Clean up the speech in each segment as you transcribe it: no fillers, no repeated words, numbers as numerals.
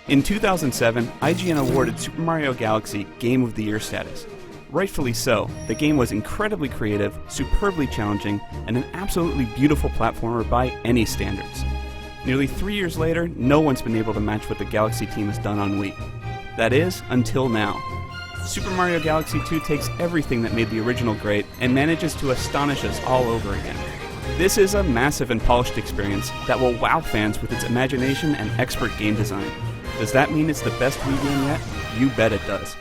In 2007, IGN awarded Super Mario Galaxy Game of the Year status. Rightfully so, the game was incredibly creative, superbly challenging, and an absolutely beautiful platformer by any standards. Nearly 3 years later, no one's been able to match what the Galaxy team has done on Wii. That is, until now. Super Mario Galaxy 2 takes everything that made the original great and manages to astonish us all over again. This is a massive and polished experience that will wow fans with its imagination and expert game design. Does that mean it's the best Wii game yet? You bet it does.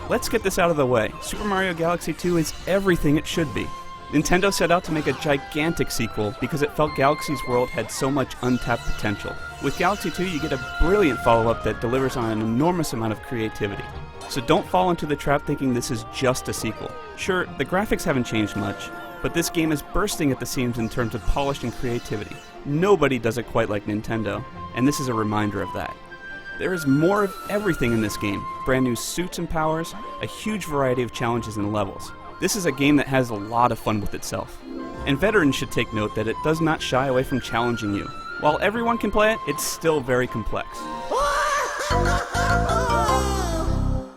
Let's get this out of the way. Super Mario Galaxy 2 is everything it should be. Nintendo set out to make a gigantic sequel because it felt Galaxy's world had so much untapped potential. With Galaxy 2, you get a brilliant follow-up that delivers on an enormous amount of creativity. So don't fall into the trap thinking this is just a sequel. Sure, the graphics haven't changed much, but this game is bursting at the seams in terms of polish and creativity. Nobody does it quite like Nintendo, and this is a reminder of that. There is more of everything in this game. Brand new suits and powers, a huge variety of challenges and levels. This is a game that has a lot of fun with itself. And veterans should take note that it does not shy away from challenging you. While everyone can play it, it's still very complex.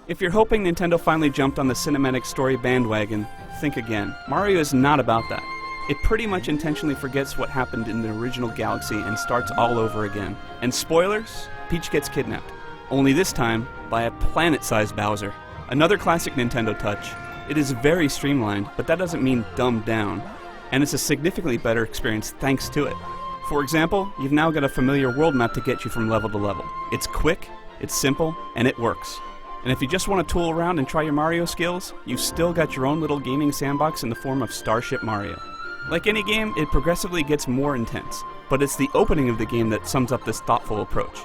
If you're hoping Nintendo finally jumped on the cinematic story bandwagon, think again. Mario is not about that. It pretty much intentionally forgets what happened in the original Galaxy and starts all over again. And spoilers? Peach gets kidnapped. Only this time, by a planet-sized Bowser. Another classic Nintendo touch. It is very streamlined, but that doesn't mean dumbed down. And it's a significantly better experience thanks to it. For example, you've now got a familiar world map to get you from level to level. It's quick, it's simple, and it works. And if you just want to tool around and try your Mario skills, you've still got your own little gaming sandbox in the form of Starship Mario. Like any game, it progressively gets more intense, but it's the opening of the game that sums up this thoughtful approach.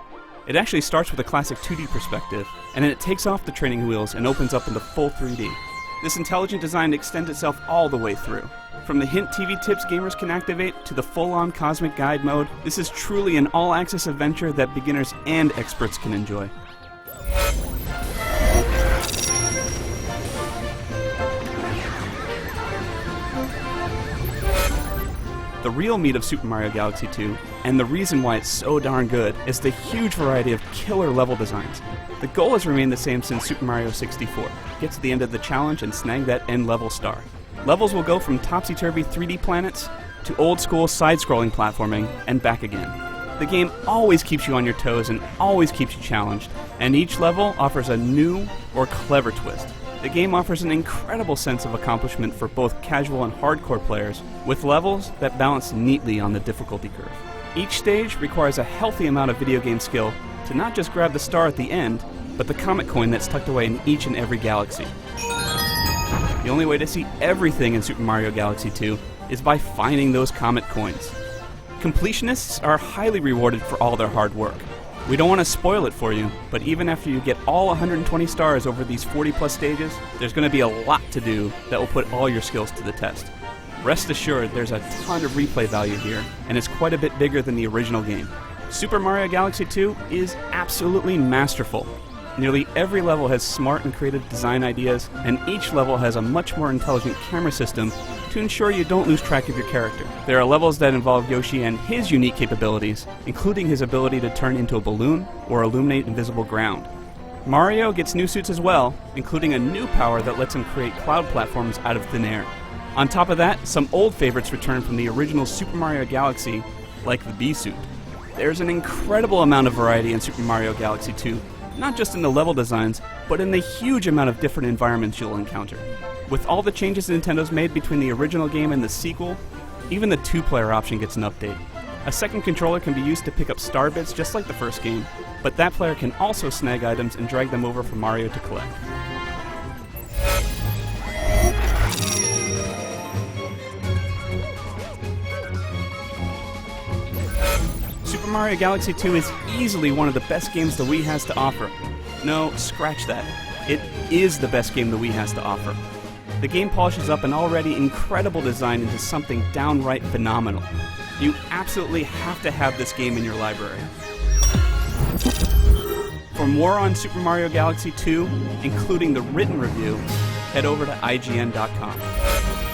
It actually starts with a classic 2D perspective, and then it takes off the training wheels and opens up into full 3D. This intelligent design extends itself all the way through. From the hint TV tips gamers can activate to the full-on Cosmic Guide mode, this is truly an all-access adventure that beginners and experts can enjoy. The real meat of Super Mario Galaxy 2, and the reason why it's so darn good, is the huge variety of killer level designs. The goal has remained the same since Super Mario 64. Get to the end of the challenge and snag that end level star. Levels will go from topsy-turvy 3D planets to old-school side-scrolling platforming and back again. The game always keeps you on your toes and always keeps you challenged, and each level offers a new or clever twist. The game offers an incredible sense of accomplishment for both casual and hardcore players, with levels that balance neatly on the difficulty curve. Each stage requires a healthy amount of video game skill to not just grab the star at the end, but the comet coin that's tucked away in each and every galaxy. The only way to see everything in Super Mario Galaxy 2 is by finding those comet coins. Completionists are highly rewarded for all their hard work. We don't want to spoil it for you, but even after you get all 120 stars over these 40+ stages, there's going to be a lot to do that will put all your skills to the test. Rest assured, there's a ton of replay value here, and it's quite a bit bigger than the original game. Super Mario Galaxy 2 is absolutely masterful. Nearly every level has smart and creative design ideas, and each level has a much more intelligent camera system to ensure you don't lose track of your character. There are levels that involve Yoshi and his unique capabilities, including his ability to turn into a balloon or illuminate invisible ground. Mario gets new suits as well, including a new power that lets him create cloud platforms out of thin air. On top of that, some old favorites return from the original Super Mario Galaxy, like the Bee suit. There's an incredible amount of variety in Super Mario Galaxy 2, not just in the level designs, but in the huge amount of different environments you'll encounter. With all the changes Nintendo's made between the original game and the sequel, even the 2-player option gets an update. A second controller can be used to pick up star bits just like the first game, but that player can also snag items and drag them over for Mario to collect. Super Mario Galaxy 2 is easily one of the best games the Wii has to offer. No, scratch that. It is the best game the Wii has to offer. The game polishes up an already incredible design into something downright phenomenal. You absolutely have to have this game in your library. For For more on Super Mario Galaxy 2, including the written review, head over to IGN.com.